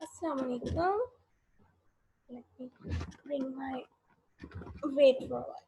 Assalamualaikum. Let me bring my weight for a while.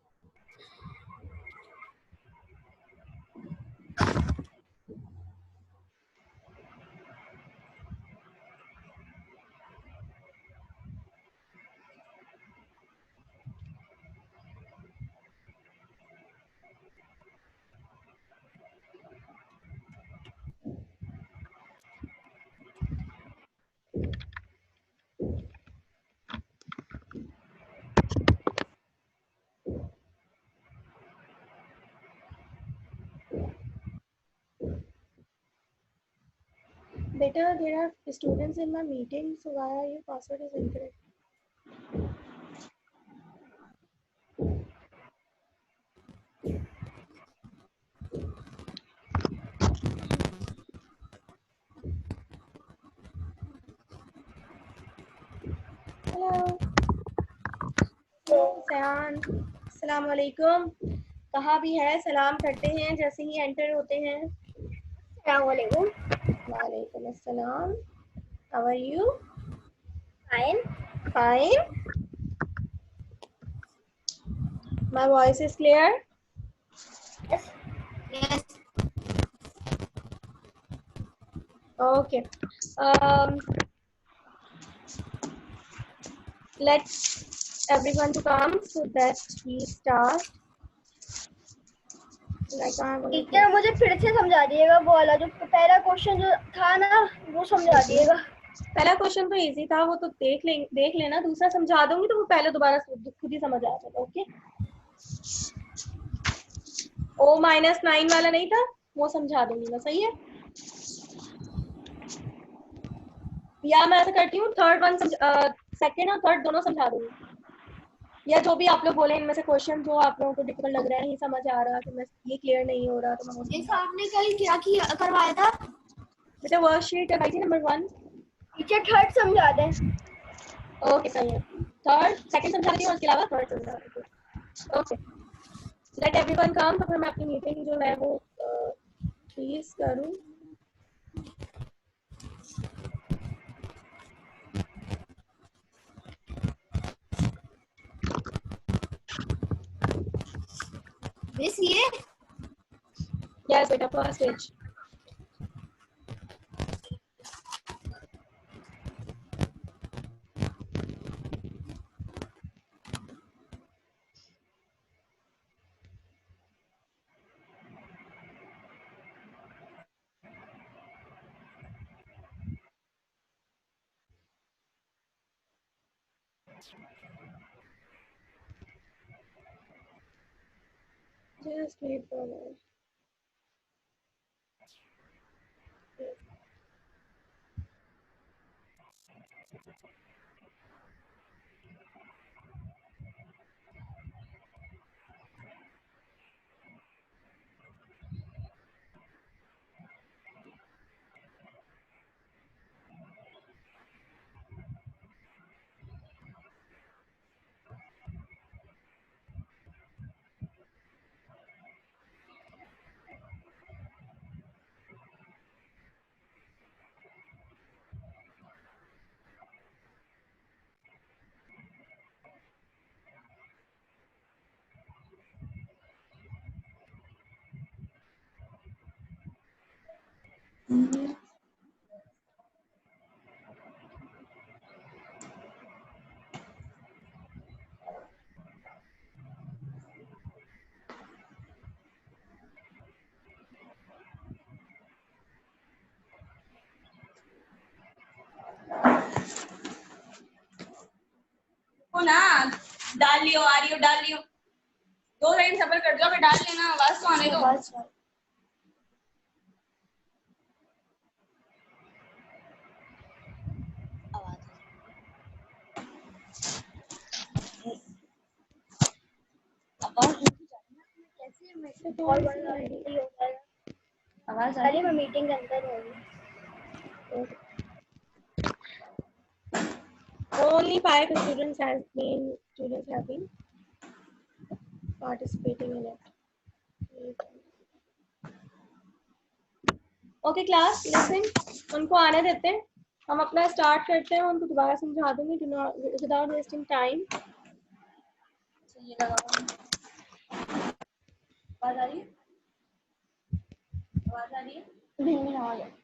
Beta, there are students in my meeting, so why are your password is incorrect? Hello. सयान, अस्सलाम वालेकुम। कहाँ भी है सलाम करते हैं जैसे ही एंटर होते हैं। अस्सलाम वालेकुम। वालेकुम अस्सलाम। How are you? Fine. Fine. My voice is clear? Yes. Yes. Okay. Let's everyone to come so that we start. Teacher मुझे फिर से समझा दिएगा वो वाला जो पहला क्वेश्चन जो था ना वो समझा दिएगा। पहला क्वेश्चन तो इजी था, वो तो देख लेना। दूसरा समझा दूंगी तो वो पहले दोबारा खुद ही समझ आ जाएगा। ओके। O-9 वाला नहीं था, वो समझा दूंगी मैं। सही है? या मैं ऐसा करती हूँ, थर्ड वन सेकेंड और थर्ड दोनों समझा दूंगी, या जो भी आप लोग बोले इनमें से क्वेश्चन जो आप लोगों को डिफिकल्ट लग रहा है, नहीं समझ आ रहा, कि मैं ये क्लियर नहीं हो रहा, तो मैं आपने कल क्या किया करवाया था? बेटा वर्कशीट करवाई थी नंबर 1। टीचर थर्ड समझा दें। ओके सही है। थर्ड सेकंड समझा रही हूँ, उसके अलावा थर्ड समझा रही हूँ। ओके, लेट एवरीवन कम। तो फिर मैं अपनी मीटिंग जो है वो प्लीज करूँ। This ये यस बेटा, first page. Just wait for a minute. ना डाल लियो, आ रही हो डाल लियो, 2 लाइन सफर कर जाओ, डाल लेना, आवाज तो आने दो। आवाज आ रही है? मैं मीटिंग के अंदर होगी। only 5 students have been participating in it. Okay class listen, उनको आने देते हैं, हम अपना स्टार्ट करते हैं, उनको दोबारा समझा दूंगी विदाउट वेस्टिंग टाइम। ये लगा आवाज आ रही है? आवाज आ रही है? नहीं आ रही है।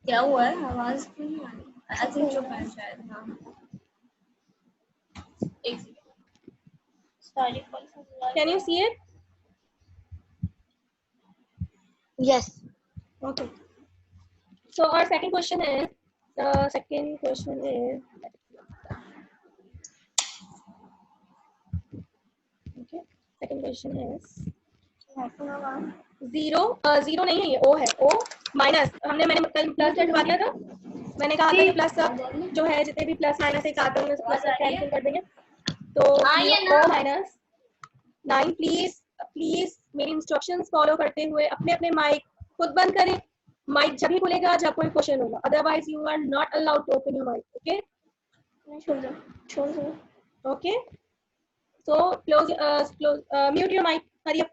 क्या हुआ है? आवाज क्यों नहीं आ रही? आई थिंक जो है शायद। हाँ एक सेकंड, सारी call can you see it? Yes. Okay. So our second question is, okay, second question is zero नहीं है, ये ओ है, ओ माइनस, मैंने कल प्लस हटवा दिया था, मैंने कहा था कि प्लस सब जो है जितने भी प्लस माइनस एक आते हैं प्लस कैंसिल कर देंगे, तो ओ माइनस 9। प्लीज मेरी इंस्ट्रक्शंस फॉलो करते हुए अपने अपने माइक खुद बंद करें, माइक जब ही खुलेगा जब कोई क्वेश्चन होगा, otherwise you are not allowed to open your mic. Okay, okay, so close mute your mic, hurry up.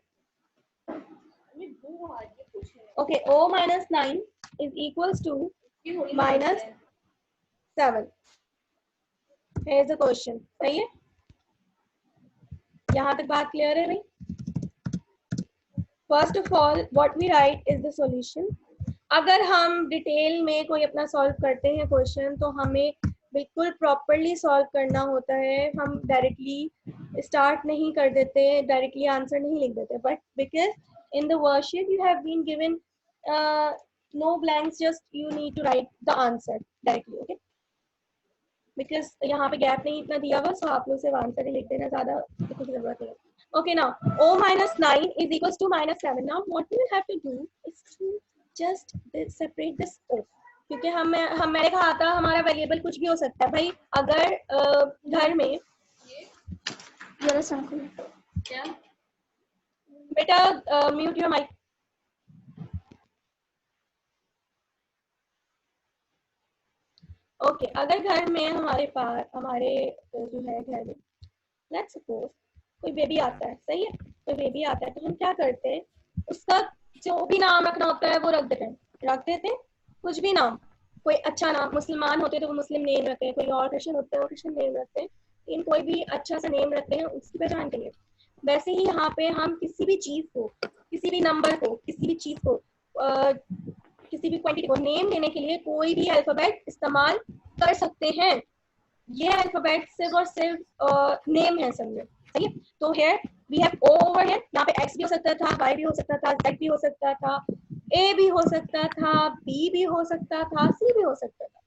Okay, O minus 9 is equals to minus 7. Here is the question. सही है? यहाँ तक बात क्लियर है भाई? First of all, what we write is the solution. अगर हम detail में कोई अपना सॉल्व करते हैं क्वेश्चन, तो हमें बिल्कुल प्रॉपरली सॉल्व करना होता है, हम डायरेक्टली स्टार्ट नहीं कर देते, डायरेक्टली आंसर नहीं लिख देते, but because in the worksheet you have been given no blanks, just you need to write the answer directly. Okay, because यहाँ पे गैप नहीं इतना दिया हुआ, so आप लोग सिर्फ आंसर ही लिख देना, ज्यादा लिखने की जरूरत नहीं है। Okay, now O minus 9 is equals to minus 7. Now what we have to do is to just separate this O, क्योंकि मैंने कहा था हमारा वेरिएबल कुछ भी हो सकता है भाई। अगर घर में क्या बेटा म्यूट योर माइक। ओके, अगर घर में हमारे जो है घर में लेट्स सपोज कोई बेबी आता है, सही है, कोई बेबी आता है, तो हम क्या करते हैं, उसका जो भी नाम रखना होता है वो रख देते हैं, कुछ भी नाम, कोई अच्छा नाम, मुसलमान होते हैं तो वो मुस्लिम नेम रखते हैं, कोई और क्रिश्चियन होते हैं वो क्रिश्चियन नेम रखते हैं, लेकिन कोई भी अच्छा सा नेम रखते हैं उसकी पहचान के लिए। वैसे ही यहाँ पे हम किसी भी चीज को, किसी भी नंबर को, किसी भी चीज को, किसी भी क्वांटिटी को नेम देने के लिए कोई भी अल्फाबेट इस्तेमाल कर सकते हैं। ये अल्फाबेट सिर्फ और सिर्फ नेम है, समझे? सही है? तो here we have O over here, यहाँ पे एक्स भी हो सकता था, वाई भी हो सकता था, जेड भी हो सकता था, ए भी हो सकता था, बी भी हो सकता था, सी भी हो सकता था,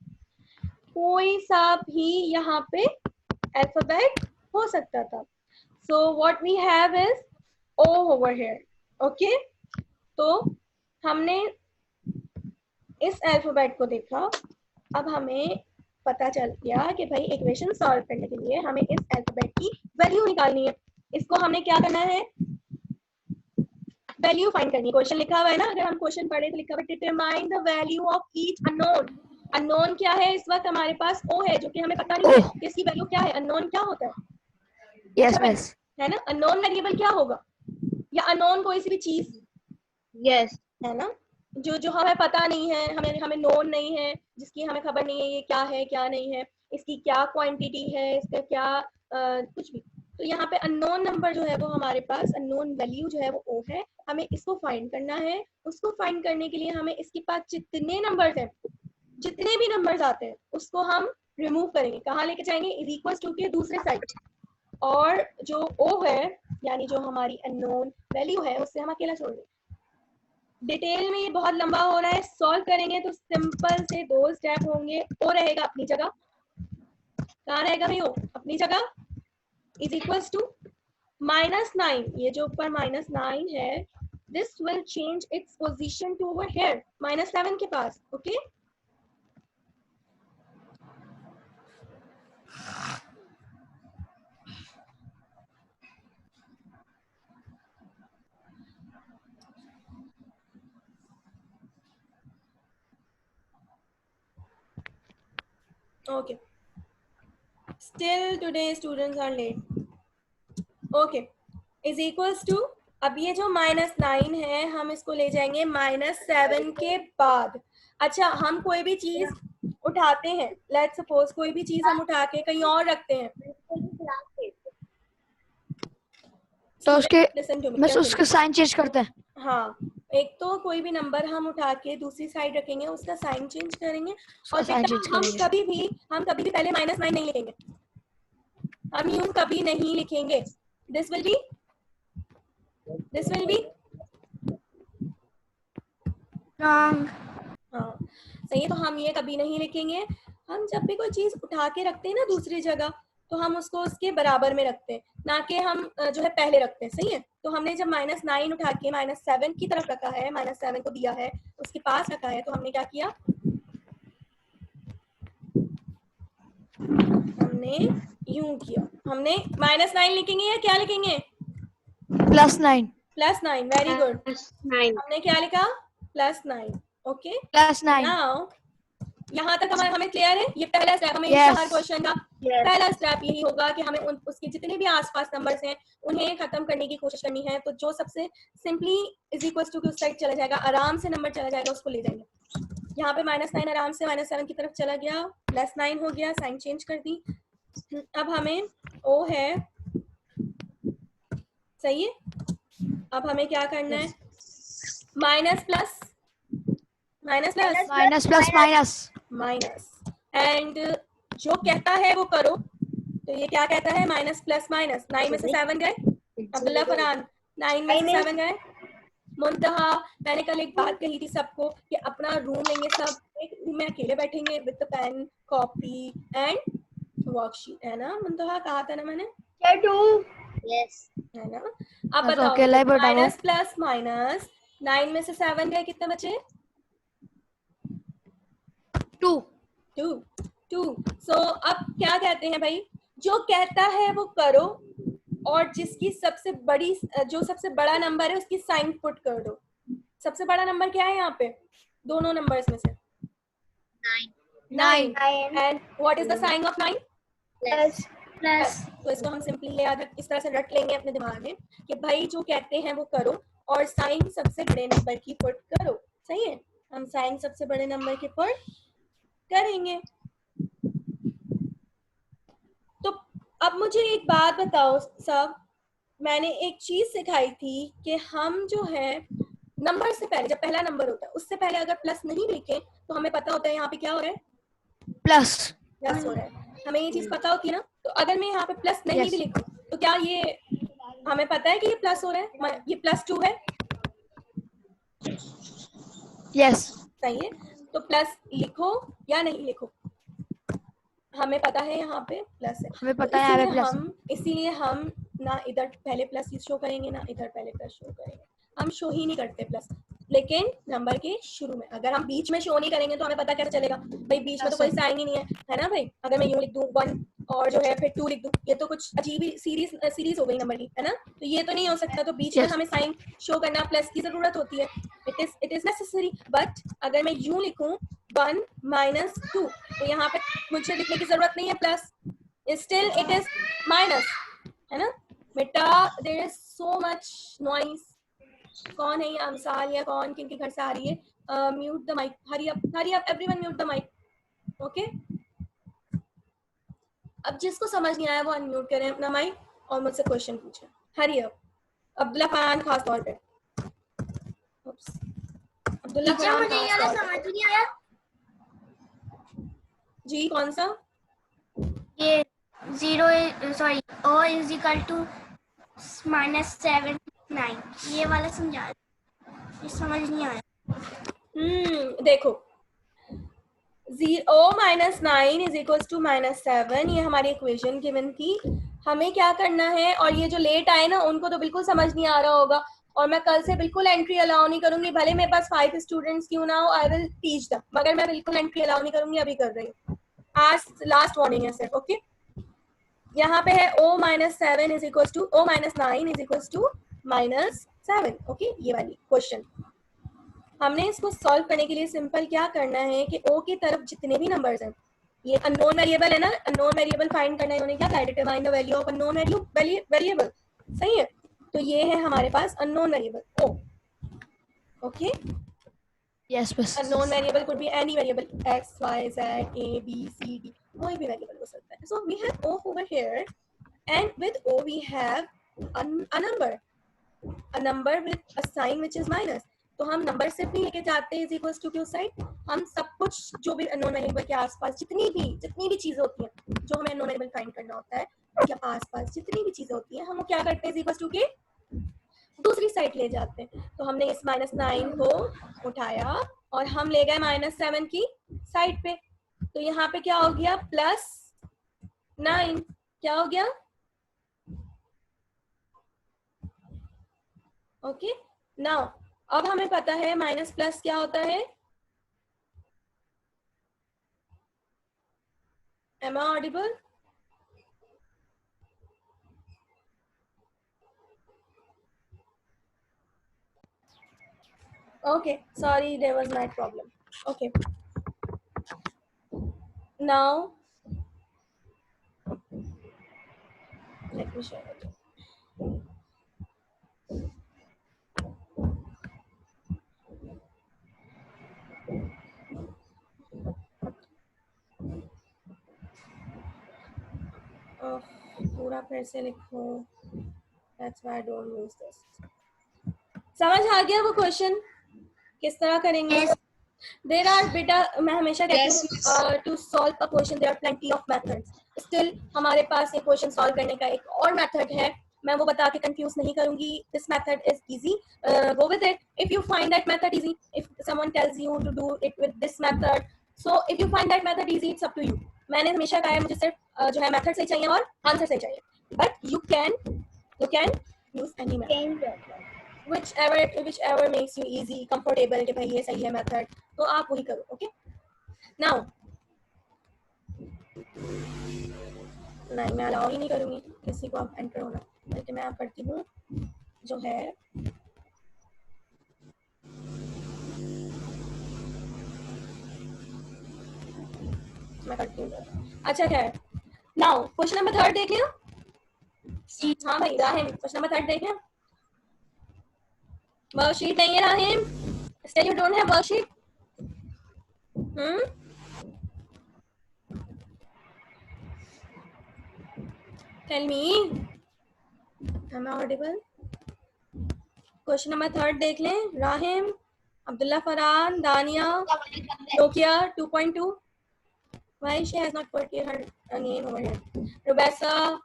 कोई सा भी यहाँ पे अल्फाबेट हो सकता था। So what we have is O over here. Okay, तो हमने इस अल्फाबेट को देखा, अब हमें पता चल गया कि भाई इक्वेशन सॉल्व करने के लिए हमें इस अल्फाबेट की वैल्यू निकालनी है। इसको हमने क्या करना है, वैल्यू फाइंड करनी है। क्वेश्चन लिखा हुआ है ना, अगर हम क्वेश्चन पढ़े तो लिखा हुआ है determine the value of each unknown. Unknown क्या है? इस वक्त हमारे पास ओ है जो कि हमें पता नहीं है कि इसकी वैल्यू क्या है। अननोन क्या होता है? यस मिस, है ना, अननोन वेरिएबल क्या होगा, या अननोन कोई सी भी चीज, यस, है ना, जो हमें पता नहीं है, हमें नोन नहीं है, जिसकी हमें खबर नहीं है ये क्या है क्या नहीं है, इसकी क्या क्वांटिटी है, इसका क्या कुछ भी। तो यहाँ पे अननोन नंबर जो है वो हमारे पास, अननोन वैल्यू जो है वो ओ है, हमें इसको फाइंड करना है। उसको फाइंड करने के लिए हमें इसके पास जितने नंबर्स हैं, जितने भी नंबर्स आते हैं उसको हम रिमूव करेंगे, कहाँ लेके जाएंगे, इज इक्वल टू के दूसरे साइड, और जो ओ है यानी जो हमारी अननोन वैल्यू है उससे हम अकेला छोड़ देंगे। डिटेल में ये बहुत लंबा हो रहा है, सॉल्व करेंगे तो सिंपल से 2 स्टेप होंगे। ओ रहेगा अपनी जगह, कहाँ रहेगा भाई? ओ अपनी जगह, इज इक्वल्स टू -9, ये जो ऊपर -9 है this will change its position to over here -7 के पास. Okay. Okay. Still today students are late. Okay. Is equals to, अब ये जो -9 है हम इसको ले जाएंगे -7 के बाद. अच्छा, हम कोई भी चीज उठाते हैं, लेट्स सपोज कोई भी चीज हम उठा के कहीं और रखते हैं, तो उसके Listen to me, बस उसका साइन चेंज करते हैं. हाँ, एक तो कोई भी नंबर हम उठा के दूसरी साइड रखेंगे, उसका साइन चेंज करेंगे. और sign बेटा change हम करेंगे. कभी भी पहले -9 नहीं लिखेंगे, हम यूं कभी नहीं लिखेंगे. This will be wrong. हाँ सही है. तो हम ये कभी नहीं लिखेंगे. हम जब भी कोई चीज उठा के रखते हैं ना दूसरी जगह, तो हम उसको उसके बराबर में रखते हैं, ना कि हम जो है पहले रखते हैं. सही है. तो हमने जब -9 उठा के -7 की तरफ रखा है, -7 को दिया है, उसके पास रखा है, तो हमने क्या किया, हमने यूं किया. हमने -9 लिखेंगे या क्या लिखेंगे? +9. +9. Very good. हमने क्या लिखा? +9. ओके. +9. नाउ यहाँ तक हमें क्लियर है. ये पहला स्टेप हमें Yes. हर क्वेश्चन का पहला स्टेप यही होगा कि हमें उसके जितने भी आसपास नंबर्स हैं उन्हें खत्म करने की कोशिश करनी है. तो जो सबसे सिंपली इज इक्वल टू की उस साइड चला जाएगा, आराम से नंबर चला जाएगा, उसको ले जाएंगे. यहाँ पे -9 आराम से -7 की तरफ चला गया, +9 हो गया, साइन चेंज कर दी. अब हमें O है, सही है. अब हमें क्या करना है? माइनस प्लस एंड जो कहता है वो करो. तो ये क्या कहता है? -+-, 9 में से 7 गए. अब्दुल्ला फरहान, 9 में से 7 गए. मुंतहा, मैंने कल एक बात कही थी सबको कि अपना रूम लेंगे, सब एक रूम में अकेले बैठेंगे with pen, copy and worksheet. है ना मुंतहा? कहा था ना मैंने? है ना? अब बताओ, -+-, 9 में से 7 गए, कितने बचे? 2. सो अब क्या कहते हैं भाई? जो कहता है वो करो, और जिसकी सबसे बड़ा नंबर है उसकी साइन पुट कर दो. सबसे बड़ा नंबर क्या है यहाँ पे? दोनों नंबर्स में से 9. And what is the sign of 9? Plus. तो इसको हम सिंपली इस तरह से रट लेंगे अपने दिमाग में कि भाई जो कहते हैं वो करो और साइन सबसे बड़े नंबर की पुट करो. सही है. हम साइन सबसे बड़े नंबर की पुट करेंगे. तो अब मुझे एक बात बताओ सब, मैंने एक चीज सिखाई थी कि हम जो है नंबर से पहले, जब पहला नंबर होता है उससे पहले अगर प्लस नहीं लिखे तो हमें पता होता है यहाँ पे क्या हो रहा है? प्लस हो रहा है. हमें ये चीज पता होती है ना. तो अगर मैं यहाँ पे प्लस नहीं भी लिखूं तो क्या ये हमें पता है कि ये प्लस हो रहा है? ये +2 है. यस. सही है. तो प्लस लिखो या नहीं लिखो, हमें पता है यहाँ पे प्लस है. हमें पता है यहाँ पे प्लस. इसीलिए हम ना इधर पहले प्लस शो करेंगे ना इधर पहले प्लस शो करेंगे. हम शो ही नहीं करते प्लस, लेकिन नंबर के शुरू में. अगर हम बीच में शो नहीं करेंगे तो हमें पता कैसे चलेगा? भाई बीच में तो कोई साइन ही नहीं है ना भाई. अगर मैं यूं लिख दूं 1 और जो है फिर 2 लिख दूं, ये तो कुछ अजीब ही सीरीज हो गई नंबर की, है ना. तो ये तो नहीं हो सकता. तो बीच में हमें साइन शो करना, प्लस की जरूरत होती है. It is necessary. बट अगर मैं यूं लिखूं 1 - 2, तो यहाँ पे मुझे लिखने की जरूरत नहीं है plus. Still it is minus, है ना बेटा. There is so much noise. कौन है ये अमसाल या कौन किनके घर से आ रही है? Mute the mic. Hurry up everyone, mute the mic. Okay. अब जिसको समझ नहीं आया वो अनम्यूट करें अपना माइक और मुझसे क्वेश्चन पूछें. Hurry up. अब्दुल्ला फरहान खास तौर पे. अब्दुल्ला फरहान मुझे ये वाला समझ नहीं आया जी. कौन सा? ये 0 सॉरी O = -7 9, ये वाला समझा. ये समझ नहीं आया. देखो, O - 9 = -7, ये हमारी इक्वेशन गिवन थी. हमें क्या करना है? और ये जो लेट आए ना उनको तो बिल्कुल समझ नहीं आ रहा होगा. और मैं कल से बिल्कुल एंट्री अलाउ नहीं करूंगी, भले मेरे पास 5 स्टूडेंट्स क्यों ना हो, आई विल टीच देम, मगर मैं बिल्कुल एंट्री अलाउ नहीं करूंगी, अभी कर रही हूँ, आज लास्ट वार्निंग है सिर्फ। ओके, यहाँ पे है o minus 7 is equal to o minus 9 is equal to minus 7। Okay, ये वाली क्वेश्चन हमने इसको सॉल्व करने के लिए सिंपल क्या करना है कि o की तरफ जितने भी नंबर्स हैं, ये अननोन वेरिएबल है ना, अननोन वेरिएबल फाइंड करना है, उन्होंने क्या कहा, determine the value of unknown variable, सही है, तो ये है हमारे पास unknown variable o। Okay, Yes, miss. unknown variable could be any variable x, y, z, a, b, c, d, कोई भी वेरिएबल हो सकता है। So we have o over here and with o we have a number with a sign which is minus। तो हम number सिर्फ नहीं लेके जाते हैं इज इक्वल्स टू की साइड, हम सब कुछ जो भी अननोन वेरिएबल के आसपास जितनी भी चीजें होती हैं जो हमें अननोन वेरिएबल फाइंड करना होता है, उसके आसपास जितनी भी चीजें होती हैं हम वो क्या करते हैं इज इक्वल्स टू के दूसरी साइड ले जाते हैं। तो हमने इस -9 को उठाया और हम ले गए -7 की साइड पे, तो यहाँ पे क्या हो गया, +9 क्या हो गया। ओके, नाउ अब हमें पता है माइनस प्लस क्या होता है। Am I audible? Okay, sorry, there was my problem. Okay, now let me share it. पूरा फिर से लिखो, that's why I don't use this. समझ आ गया वो क्वेश्चन किस तरह करेंगे? There are बेटा, मैं हमेशा कहती हूँ to solve a question there are plenty of methods. Still हमारे पास ये क्वेश्चन सॉल्व करने का एक और मेथड है, मैं वो बता के कंफ्यूज नहीं करूंगी। This method is easy, go with it if you find that method easy. If someone tells you to do it with this method, so if you find that method easy, it's up to you. मैंने हमेशा कहा है मुझे सिर्फ जो है method सही चाहिए और आंसर सही चाहिए, but you can use any method. whichever makes you easy, comfortable कि भाई ये सही है मेथड, तो आप वही करो। ओके, नाउ नहीं, मैं अलाउ ही नहीं करूंगी किसी को आप एंटर होना, बल्कि मैं आप करती हूँ जो है मैं करती हूँ। अच्छा क्या है, नाउ क्वेश्चन नंबर 3 देख लिया। हाँ भाई राहिम, क्वेश्चन नंबर 3 देख लिया। वर्कशीट नहीं है Rahim? Still you don't have worksheet? Tell me. Am I audible? Question number 3 देख लें। राहिम, अब्दुल्ला फरहान, दानिया, Nokia 2.2. Why she has not put her name over here? Rubessa.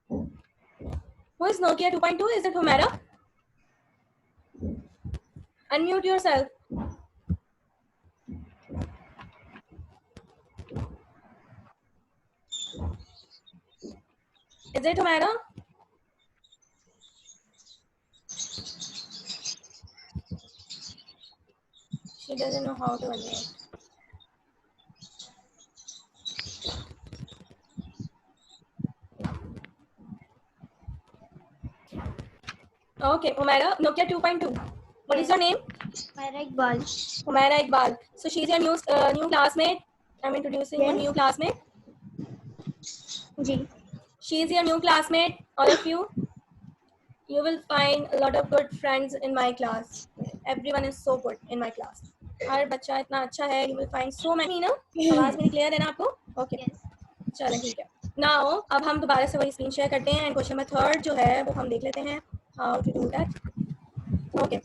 Who is Nokia 2.2? Is it Humera? Unmute yourself. Is it Humera? She doesn't know how to unmute. Okay, Humera, Nokia 2.2. What is your name? Humera Iqbal. Humera Iqbal. So she's your new classmate. I'm introducing your new classmate. जी. She is your new classmate. All of you. You will find a lot of good friends in my class. Everyone is so good in my class. हर बच्चा इतना अच्छा है. You will find so many ना. आवाज मेरी clear है ना आपको? Okay. चलो ठीक है. Now अब हम दोबारा से वही स्क्रीन शेयर करते हैं. क्वेश्चन नंबर 3 जो है वो हम देख लेते हैं. How to do that? Okay.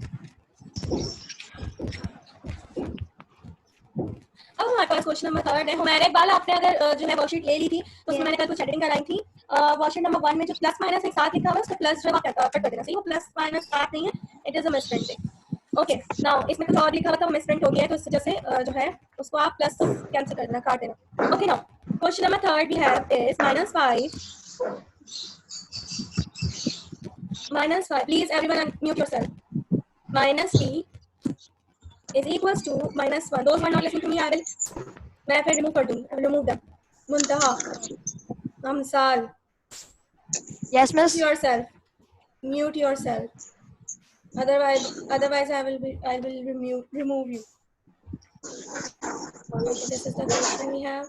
अब हमारे पास क्वेश्चन नंबर 3 है. हमारे इकबाल, आपने अगर जो है वर्कशीट ले ली थी तो उसमें मैंने कल कुछ एडिटिंग कराई थी. वर्कशीट नंबर 1 में जो प्लस माइनस एक साथ लिखा हुआ है उसको प्लस जो है कट कर देना. सही, वो प्लस माइनस साथ नहीं है, it is a misprinting. Okay, now इसमें कुछ और लिखा हुआ था, वो मिसप्रिंट हो गया है, तो इस वजह से जो है उसको आप प्लस कैंसिल कर देना, काट देना. Okay, now question number 3 we have is -5 minus 5, please everyone unmute yourself. Minus d is equals to minus 1. Those who are not listening to me, मैं फिर remove कर दूँगी. I will remove them. Muntaha, अमसाल. Yes, Mute miss. yourself. Mute yourself. Otherwise I will remove you. Okay, this is the question we have.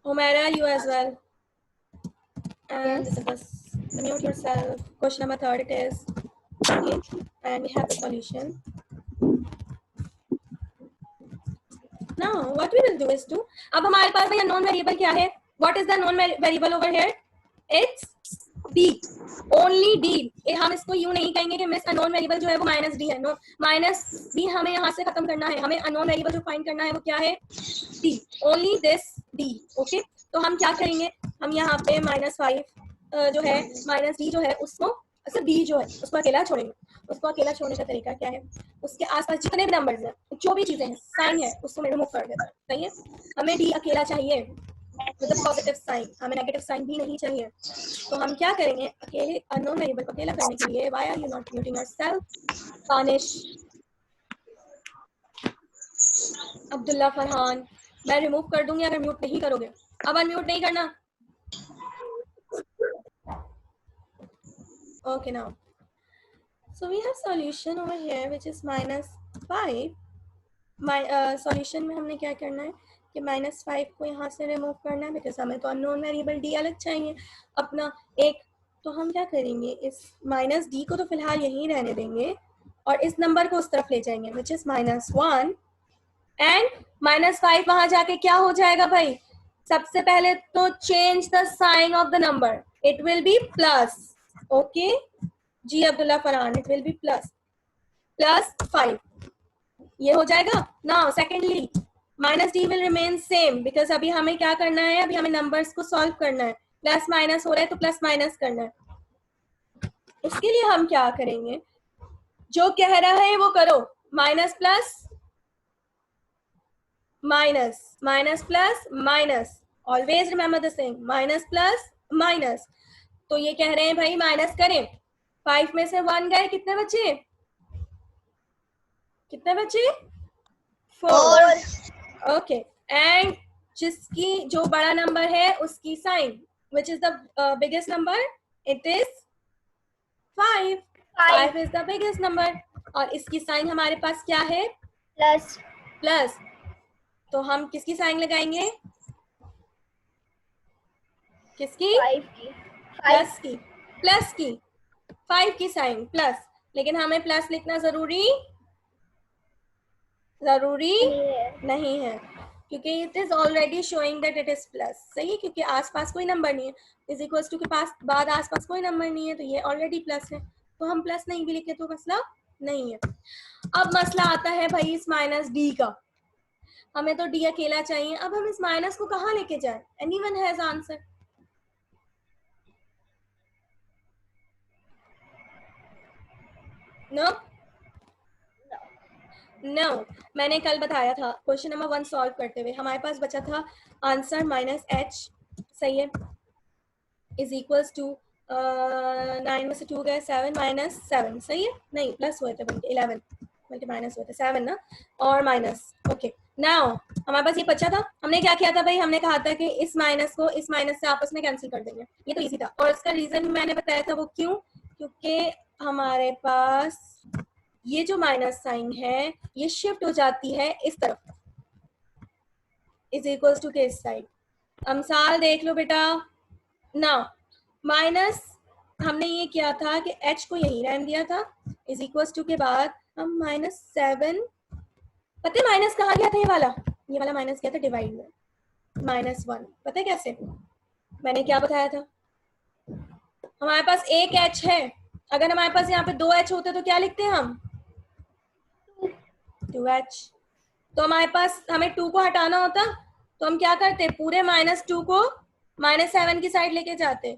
Humaira, you as well. And this is the mute yourself. Question number 3 it is. Okay, and we have the solution. Now what we will do is to, अब हमारे पास भैया non variable क्या है? What is the non variable over here? It's d, only d. हम इसको यूं नहीं कहेंगे कि मिस अननोन वेरिएबल जो है वो माइनस डी है. नो, माइनस डी हमें यहाँ से खत्म करना है. हमें अननोन वेरिएबल जो फाइंड करना है वो क्या है? d, only this d. Okay, तो हम क्या करेंगे? हम यहाँ पे -5 जो है माइनस डी जो है उसको, अच्छा बी जो है उसको अकेला छोड़ेंगे. उसको अकेला छोड़ने का तरीका क्या है? उसके आसपास जितने भी नंबर्स हैं, जो भी चीजें हैं, साइन है, उसको मैं रिमूव कर देता हूं. सही है, हमें डी अकेला चाहिए विद अ पॉजिटिव साइन, हमें नेगेटिव साइन भी नहीं चाहिए. तो हम क्या करेंगे? अकेले अननोन वेरिएबल को अकेला करने के लिए, why are you not muting yourself? Tanish, Abdullah, Farhan, मैं रिमूव कर दूंगी अगर म्यूट नहीं करोगे. अब अनम्यूट नहीं करना. Okay, now so we have solution over here which is -5. Solution में हमने क्या करना है कि -5 को यहाँ से रिमूव करना है, बिकॉज हमें तो अननोन वेरिएबल डी अलग चाहिए अपना एक. तो हम क्या करेंगे? इस माइनस डी को तो फिलहाल यहीं रहने देंगे और इस नंबर को उस तरफ ले जाएंगे विच इज -1 एंड -5 वहां जाके क्या हो जाएगा भाई? सबसे पहले तो change the sign of the number, it will be plus. Okay जी Abdullah Farhan, it will be +5. ये हो जाएगा. Now secondly minus D will remain same because अभी हमें क्या करना है? अभी हमें नंबर्स को सॉल्व करना है. प्लस माइनस हो रहा है तो प्लस माइनस करना है. उसके लिए हम क्या करेंगे? जो कह रहा है वो करो. Minus plus minus, minus plus minus, always remember the same, minus plus minus. तो ये कह रहे हैं भाई माइनस करें. 5 में से 1 गए, कितने बचे? कितने बचे? 4. ओके, एंड जिसकी जो बड़ा नंबर है उसकी sign which is the biggest number, it is 5. 5 is the biggest number और इसकी साइन हमारे पास क्या है? प्लस. प्लस. तो हम किसकी साइन लगाएंगे? किसकी? 5 की. प्लस की. प्लस की 5 की साइन प्लस. लेकिन हमें प्लस लिखना जरूरी नहीं है क्योंकि it is already showing that it is plus. सही है, क्योंकि आसपास कोई नंबर नहीं है. इज इक्वल्स टू के पास बाद आसपास कोई नंबर नहीं है तो ये ऑलरेडी प्लस है. तो हम प्लस नहीं भी लिखे तो मसला नहीं है. अब मसला आता है भाई इस माइनस डी का. हमें तो डी अकेला चाहिए. अब हम इस माइनस को कहाँ लेके जाए? Anyone has answer? No no, मैंने कल बताया था क्वेश्चन नंबर 1 सॉल्व करते हुए हमारे पास बचा था आंसर -h. सही है, इज इक्वल्स टू 9 में से 2 गए 7 -7. सही है, नहीं प्लस हुए थे बल्कि 11 बल्कि माइनस हुए थे 7 ना, और माइनस. ओके, नाउ हमारे पास ये बचा था. हमने क्या किया था भाई? हमने कहा था कि इस माइनस को इस माइनस से आपस में कैंसिल कर देंगे. ये तो इजी था और इसका रीजन मैंने बताया था. वो क्यों? क्योंकि हमारे पास ये जो माइनस साइन है ये शिफ्ट हो जाती है इस तरफ, इज इक्वल्स टू के इस साइड. अमसाल देख लो बेटा ना, माइनस हमने ये किया था कि h को यहीं रहने दिया था, इज इक्वल्स टू के बाद हम -7. पता है माइनस कहाँ गया था? ये वाला माइनस गया था डिवाइड में, -1. पता है कैसे? मैंने क्या बताया था? हमारे पास एक h है. अगर हमारे पास यहाँ पे 2 h होते तो क्या लिखते हैं हम? 2h. तो हमारे पास हमें 2 को हटाना होता तो हम क्या करते? पूरे -2 को -7 की साइड लेके जाते.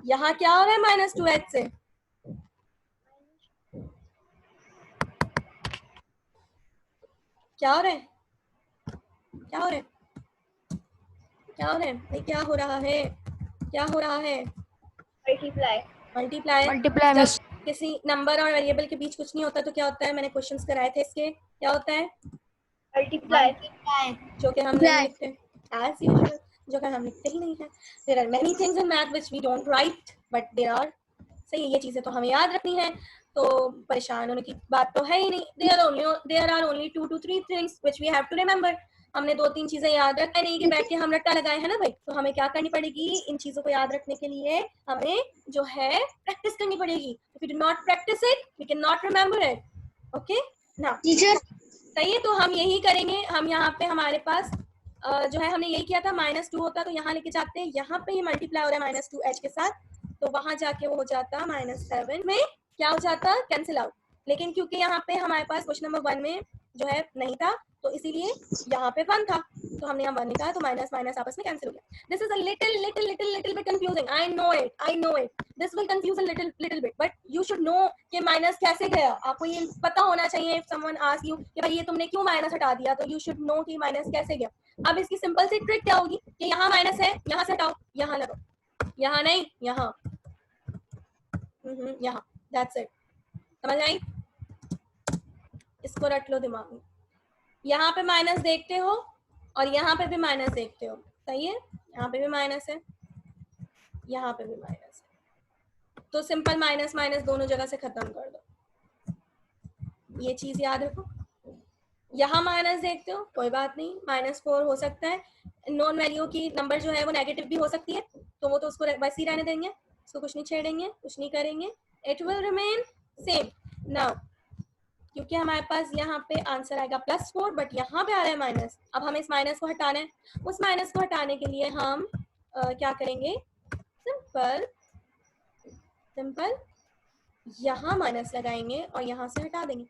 यहाँ क्या हो रहा है -2h से? क्या हो रहा है? क्या हो रहा है? क्या हो रहा है? क्या हो रहा है? क्या हो रहा है? Multiply miss. किसी नंबर और वेरिएबल के बीच कुछ नहीं होता तो क्या होता है, मैंने क्वेश्चंस कराए थे इसके, क्या होता है, मल्टीप्लाई जो कि हम नहीं लिखते एज यूजुअल, जो कि हम लिखते ही नहीं है। There are many things in math which we don't write but there are, सही, ये चीजें तो हमें याद रखनी है, तो परेशान होने की बात तो है ही नहीं। There are only 2 to 3 things which we have to remember. हमने 2-3 चीजें याद रखना नहीं कि बैठ के हम रट्टा लगाए हैं ना भाई, तो हमें क्या करनी पड़ेगी, इन चीजों को याद रखने के लिए हमें जो है प्रैक्टिस करनी पड़ेगी। If you do not practice it we can not remember it. Okay ना टीचर, सही है, तो हम यही करेंगे। हम यहाँ पे हमारे पास जो है हमने यही किया था, -2 होता तो यहाँ लेके जाते हैं, यहाँ पे ही मल्टीप्लाई हो रहा है -2h के साथ, तो वहां जाके वो हो जाता -7 में क्या हो जाता, कैंसिल आउट। लेकिन क्योंकि यहाँ पे हमारे पास क्वेश्चन नंबर 1 में जो है नहीं था, तो इसीलिए यहाँ पे 1 था, तो हमने यहाँ 1 निकाला, तो माइनस माइनस आपस में कैंसिल हो गया। This is a little bit confusing, I know it, this will confuse a little bit, but you should know कि माइनस कैसे गया। आपको ये पता होना चाहिए। इफ समवन आस्क यू कि भाई ये तुमने क्यों माइनस हटा दिया, तो यू शुड नो कि माइनस कैसे गया। अब इसकी सिंपल सी ट्रिक क्या होगी कि यहाँ माइनस है, यहाँ से हटाओ, यहाँ लगाओ, यहाँ नहीं, यहाँ यहाँ, दैट्स इट। समझ आई? इसको रट लो दिमाग में। यहाँ पे माइनस देखते हो और यहाँ पे भी माइनस देखते हो, सही है, यहाँ पे भी माइनस है, यहाँ पे भी माइनस है, तो सिंपल माइनस माइनस दोनों जगह से खत्म कर दो। ये चीज याद रखो। यहाँ माइनस देखते हो, कोई बात नहीं, -4 हो सकता है, नॉन वैल्यू की नंबर जो है वो नेगेटिव भी हो सकती है, तो वो तो उसको वैसे ही रहने देंगे, उसको कुछ नहीं छेड़ेंगे, कुछ नहीं करेंगे, it will remain same. Now क्योंकि हमारे पास यहाँ पे आंसर आएगा +4, बट यहाँ पे आ रहा है माइनस। अब हमें इस माइनस को हटाना है, उस माइनस को हटाने के लिए हम क्या करेंगे, सिंपल यहाँ माइनस लगाएंगे और यहाँ से हटा देंगे,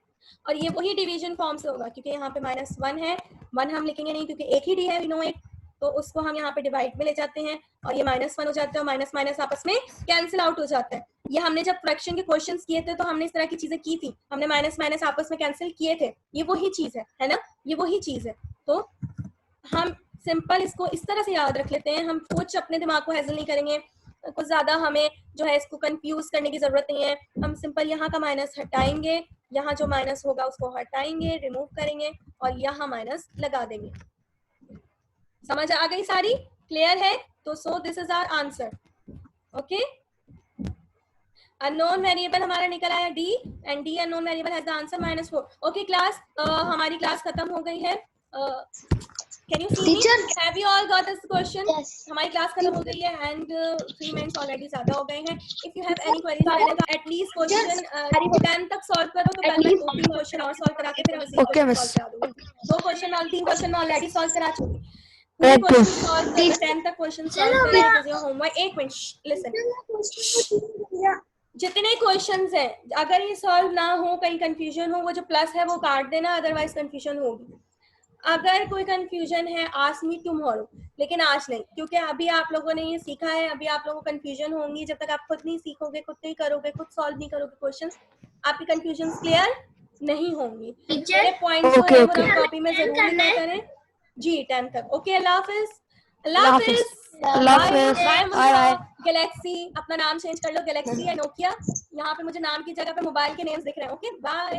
और ये वही डिवीजन फॉर्म से होगा, क्योंकि यहाँ पे -1 है, 1 हम लिखेंगे नहीं क्योंकि एक ही डी है, वी नो इट, तो उसको हम यहाँ पे डिवाइड में ले जाते हैं और ये -1 हो जाता है, माइनस माइनस आपस में कैंसिल आउट हो जाता है। ये हमने जब फ्रैक्शन के क्वेश्चंस किए थे तो हमने इस तरह की चीजें की थी, हमने माइनस माइनस आपस में कैंसिल किए थे, ये वही चीज है ना, ये वही चीज है। तो हम सिंपल इसको इस तरह से याद रख लेते हैं, हम कुछ अपने दिमाग को हैजल नहीं करेंगे, कुछ ज्यादा हमें जो है इसको कंफ्यूज करने की जरूरत नहीं है। हम सिंपल यहाँ का माइनस हटाएंगे, यहाँ जो माइनस होगा उसको हटाएंगे, रिमूव करेंगे और यहाँ माइनस लगा देंगे। समझ आ गई सारी? क्लियर है? तो so this is our answer. Okay, unknown variable हमारा निकल आया d, and d unknown variable has the answer -4। Okay class, हमारी क्लास खत्म हो गई है। Can you see Teacher? me? Have you all got this question? Yes. हमारी class खत्म हो गई है एंड 3 मिनट्स ऑलरेडी ज्यादा हो गए हैं। If you have any queries मैंने एटलीस्ट क्वेश्चन 10 तक सॉल्व करो, तो कल मैं 2-3 क्वेश्चन और सॉल्व करा के फिर हम Okay, miss. सॉल्व करा दूंगी। 2 क्वेश्चन और 3 क्वेश्चन मैं ऑलरेडी सॉल्व करा चुकी। पूरे क्वेश्चन सॉल्व करो, 10 तक क्वेश्चन सॉल्व करो, इट इज योर होमवर्क। एक मिनट लिसन, जितने क्वेश्चंस हैं अगर ये सॉल्व ना हो, कहीं कंफ्यूजन हो, वो जो प्लस है वो काट देना, अदरवाइज कंफ्यूजन होगी। अगर कोई कंफ्यूजन है आस्क मी टुमारो, लेकिन आज नहीं, क्योंकि अभी आप लोगों ने ये सीखा है, अभी आप लोगों को कंफ्यूजन होंगी। जब तक आप खुद नहीं सीखोगे, खुद नहीं करोगे, खुद सॉल्व नहीं करोगे क्वेश्चंस, आपकी कंफ्यूजन क्लियर नहीं होंगी। मेरे पॉइंट्स जो है वो आप कॉपी में जरूर लिखा करें जी, 10 तक। ओके, अल्लाह हाफिज। अल्लाह हाफिज। बाय। गैलेक्सी, अपना नाम चेंज कर लो, गैलेक्सी या नोकिया। यहाँ पे मुझे नाम की जगह पे मोबाइल के नेम्स दिख रहे हैं। Okay bye.